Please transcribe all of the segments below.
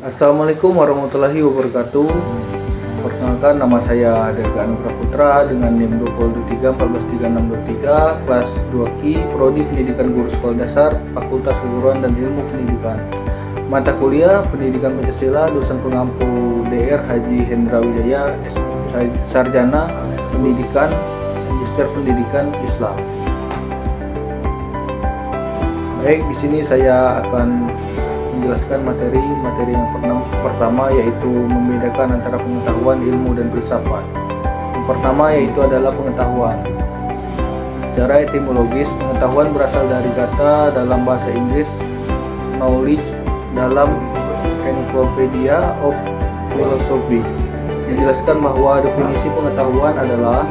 Assalamualaikum warahmatullahi wabarakatuh. Perkenalkan, nama saya Dirga Anugrah Putra dengan NIM 2023 kelas 2Ki, Prodi Pendidikan Guru Sekolah Dasar, Fakultas Keguruan dan Ilmu Pendidikan. Mata kuliah Pendidikan Pancasila, dosen pengampu DR Haji Hendra Wijaya, Sarjana Pendidikan, Magister Pendidikan Islam. Baik, di sini saya akan menjelaskan materi yang pertama, yaitu membedakan antara pengetahuan, ilmu, dan filsafat. Yang pertama yaitu adalah pengetahuan. Secara etimologis, pengetahuan berasal dari kata dalam bahasa Inggris knowledge dalam Encyclopedia of Philosophy. Menjelaskan bahwa definisi pengetahuan adalah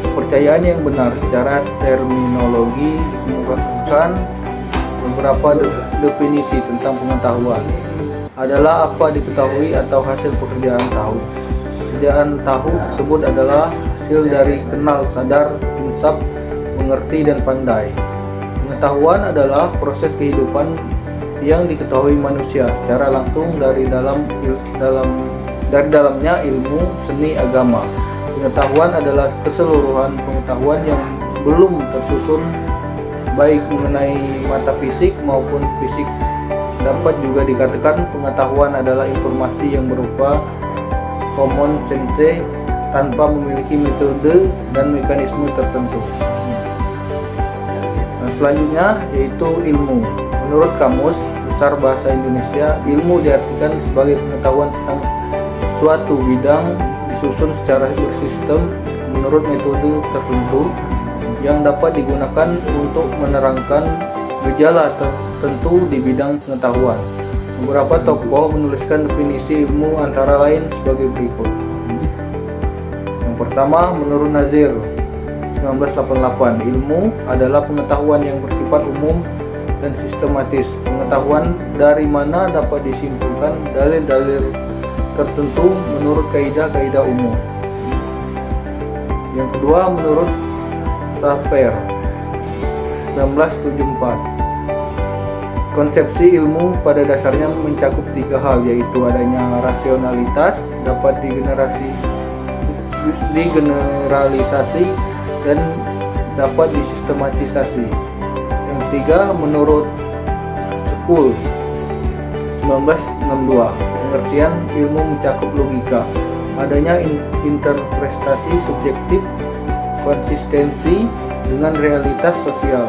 kepercayaan yang benar. Secara terminologi dikemukakan beberapa definisi tentang pengetahuan adalah apa diketahui atau hasil pekerjaan tahu. Pekerjaan tahu tersebut adalah hasil dari kenal, sadar, insaf, mengerti, dan pandai. Pengetahuan adalah proses kehidupan yang diketahui manusia secara langsung dari dalamnya ilmu, seni, agama. Pengetahuan adalah keseluruhan pengetahuan yang belum tersusun, baik mengenai mata fisik maupun fisik. Dapat juga dikatakan pengetahuan adalah informasi yang berupa common sense tanpa memiliki metode dan mekanisme tertentu. Selanjutnya yaitu ilmu. Menurut Kamus Besar Bahasa Indonesia, ilmu diartikan sebagai pengetahuan tentang suatu bidang disusun secara bersistem menurut metode tertentu yang dapat digunakan untuk menerangkan gejala tertentu di bidang pengetahuan. Beberapa tokoh menuliskan definisi ilmu antara lain sebagai berikut. Yang pertama, menurut Nazir 1988, ilmu adalah pengetahuan yang bersifat umum dan sistematis. Pengetahuan dari mana dapat disimpulkan dalil-dalil tertentu menurut kaidah-kaidah umum. Yang kedua, menurut Saper 1974, konsepsi ilmu pada dasarnya mencakup tiga hal, yaitu adanya rasionalitas, dapat digeneralisasi, dan dapat disistematisasi. Yang ketiga, menurut School 1962, pengertian ilmu mencakup logika, adanya interpretasi subjektif, konsistensi dengan realitas sosial.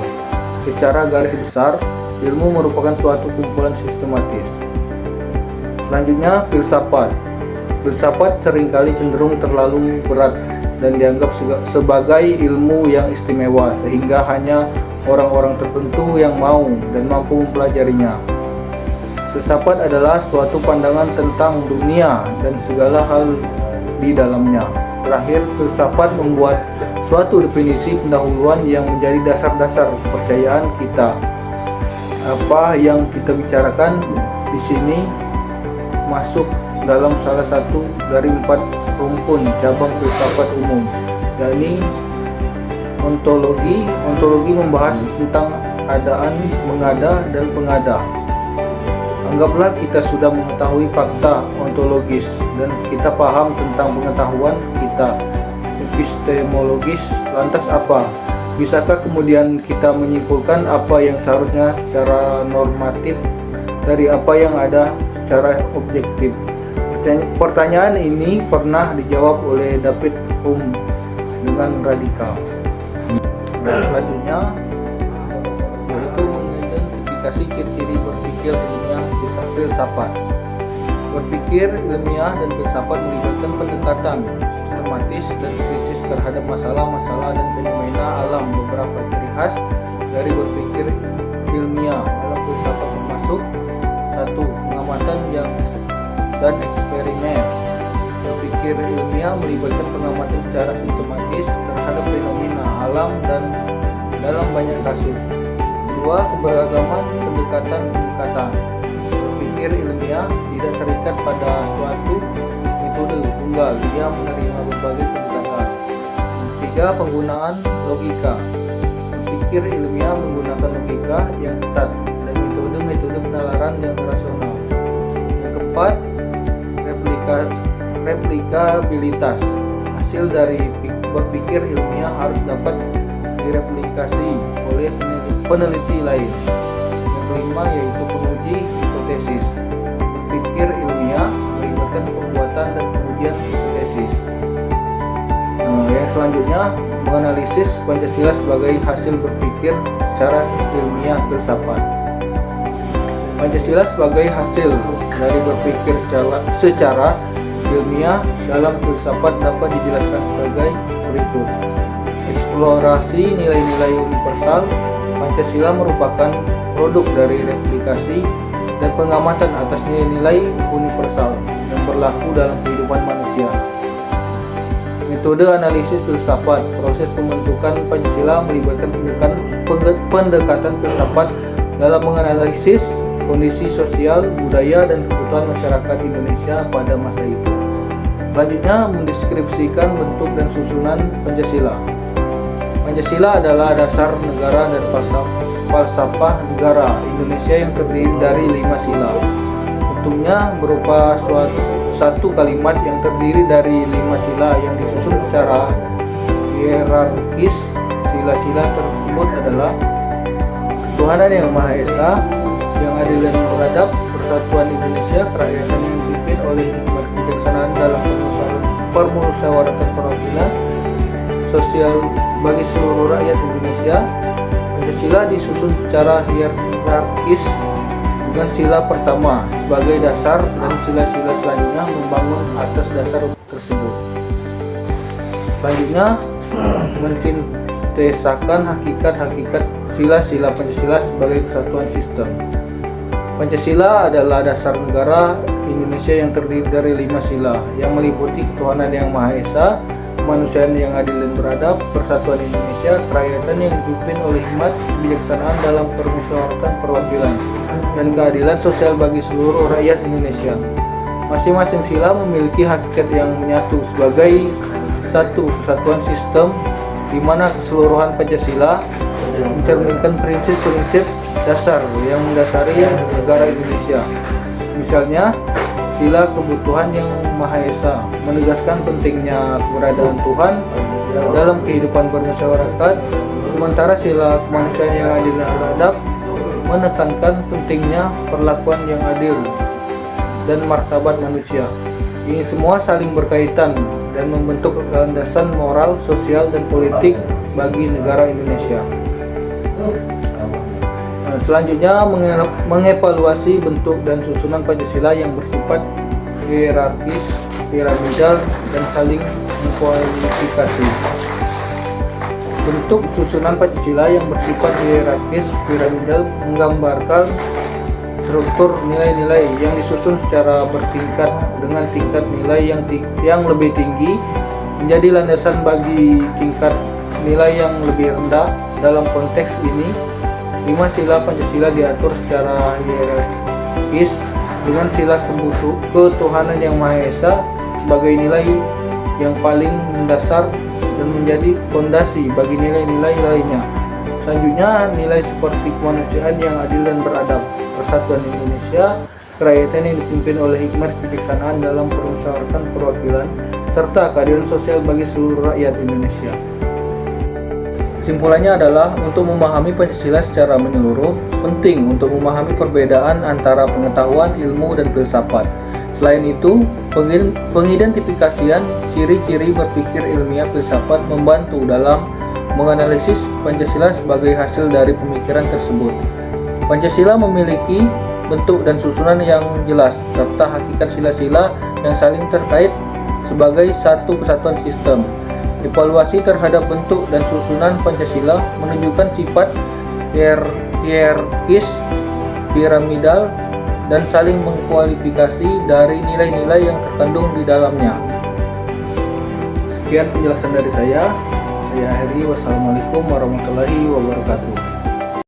Secara garis besar, ilmu merupakan suatu kumpulan sistematis. Selanjutnya, filsafat. Filsafat seringkali cenderung terlalu berat dan dianggap sebagai ilmu yang istimewa, sehingga hanya orang-orang tertentu yang mau dan mampu mempelajarinya. Filsafat adalah suatu pandangan tentang dunia dan segala hal di dalamnya. Terakhir, filsafat membuat suatu definisi pendahuluan yang menjadi dasar-dasar kepercayaan kita. Apa yang kita bicarakan di sini masuk dalam salah satu dari 4 rumpun cabang filsafat umum, yakni ontologi. Ontologi membahas tentang adaan, mengada, dan pengada. Anggaplah kita sudah mengetahui fakta ontologis dan kita paham tentang pengetahuan kita epistemologis. Lantas apa? Bisakah kemudian kita menyimpulkan apa yang seharusnya secara normatif dari apa yang ada secara objektif? Pertanyaan ini pernah dijawab oleh David Hume dengan radikal. Selanjutnya yaitu mengidentifikasi ciri-ciri berpikir ilmiah filsafat. Berpikir ilmiah dan filsafat melibatkan pendekatan sistematis dan kritis terhadap masalah-masalah dan fenomena alam. Beberapa ciri khas dari berpikir ilmiah dalam filsafat termasuk: 1. Pengamatan dan eksperimen. Berpikir ilmiah melibatkan pengamatan secara sistematis terhadap fenomena alam dan dalam banyak kasus. 2. Keberagaman pendekatan. Berpikir ilmiah tidak terikat pada suatu metode tunggal, ia menerima berbagai pendekatan. 3. Penggunaan logika. Berpikir ilmiah menggunakan logika yang ketat dan metode-metode penalaran yang rasional. Yang keempat, replikabilitas. Hasil dari berpikir ilmiah harus dapat direplikasi oleh peneliti lain. Yang kelima yaitu penguji hipotesis. Berpikir ilmiah melibatkan pembuatan dan pengujian hipotesis. Yang selanjutnya, menganalisis Pancasila sebagai hasil berpikir secara ilmiah filsafat. Pancasila sebagai hasil dari berpikir secara ilmiah dalam filsafat dapat dijelaskan sebagai berikut. Eksplorasi nilai-nilai universal. Pancasila merupakan produk dari replikasi dan pengamatan atas nilai-nilai universal yang berlaku dalam kehidupan manusia. Metode analisis filsafat. Proses pembentukan Pancasila melibatkan pendekatan filsafat dalam menganalisis kondisi sosial, budaya, dan kebutuhan masyarakat Indonesia pada masa itu. Selanjutnya, mendeskripsikan bentuk dan susunan Pancasila. Pancasila adalah dasar negara dan falsafah negara Indonesia yang terdiri dari 5 sila. Bentuknya berupa satu kalimat yang terdiri dari 5 sila yang disusun secara hierarkis. Sila-sila tersebut adalah ketuhanan yang Maha Esa, yang adil dan beradab, persatuan Indonesia, kerakyatan yang dipimpin oleh hikmat kebijaksanaan dalam permusyawaratan perwakilan, sosial bagi seluruh rakyat Indonesia. Pancasila disusun secara hierarkis dengan sila pertama sebagai dasar dan sila-sila selanjutnya membangun atas dasar tersebut. Selanjutnya, mensintesakan hakikat-hakikat sila-sila Pancasila sebagai kesatuan sistem. Pancasila adalah dasar negara Indonesia yang terdiri dari 5 sila yang meliputi ketuhanan yang Maha Esa, kemanusiaan yang adil dan beradab, persatuan Indonesia, kerakyatan yang dipimpin oleh hikmat kebijaksanaan dalam permusyawaratan perwakilan, dan keadilan sosial bagi seluruh rakyat Indonesia. Masing-masing sila memiliki hakikat yang menyatu sebagai satu kesatuan sistem, di mana keseluruhan Pancasila mencerminkan prinsip-prinsip dasar yang mendasari negara Indonesia. Misalnya, sila kebutuhan yang Maha Esa menegaskan pentingnya keberadaan Tuhan dalam kehidupan bermasyarakat, sementara sila kemanusiaan yang adil dan beradab menekankan pentingnya perlakuan yang adil dan martabat manusia. Ini semua saling berkaitan dan membentuk landasan moral, sosial, dan politik bagi negara Indonesia. Selanjutnya, mengevaluasi bentuk dan susunan Pancasila yang bersifat hierarkis, piramidal, dan saling mengkualifikasi. Bentuk susunan Pancasila yang bersifat hierarkis, piramidal menggambarkan struktur nilai-nilai yang disusun secara bertingkat dengan tingkat nilai yang lebih tinggi menjadi landasan bagi tingkat nilai yang lebih rendah. Dalam konteks ini, 5 sila Pancasila diatur secara hierarkis dengan sila ketuhanan yang Maha Esa sebagai nilai yang paling mendasar dan menjadi fondasi bagi nilai-nilai lainnya. Selanjutnya, nilai seperti kemanusiaan yang adil dan beradab, persatuan Indonesia, kerakyatan yang dipimpin oleh hikmat kebijaksanaan dalam permusyawaratan perwakilan, serta keadilan sosial bagi seluruh rakyat Indonesia. Kesimpulannya adalah, untuk memahami Pancasila secara menyeluruh, penting untuk memahami perbedaan antara pengetahuan, ilmu, dan filsafat. Selain itu, pengidentifikasian ciri-ciri berpikir ilmiah filsafat membantu dalam menganalisis Pancasila sebagai hasil dari pemikiran tersebut. Pancasila memiliki bentuk dan susunan yang jelas, serta hakikat sila-sila yang saling terkait sebagai satu kesatuan sistem. Evaluasi terhadap bentuk dan susunan Pancasila menunjukkan sifat hierarkis, piramidal, dan saling mengkualifikasi dari nilai-nilai yang terkandung di dalamnya. Sekian penjelasan dari saya. Saya akhiri. Wassalamualaikum warahmatullahi wabarakatuh.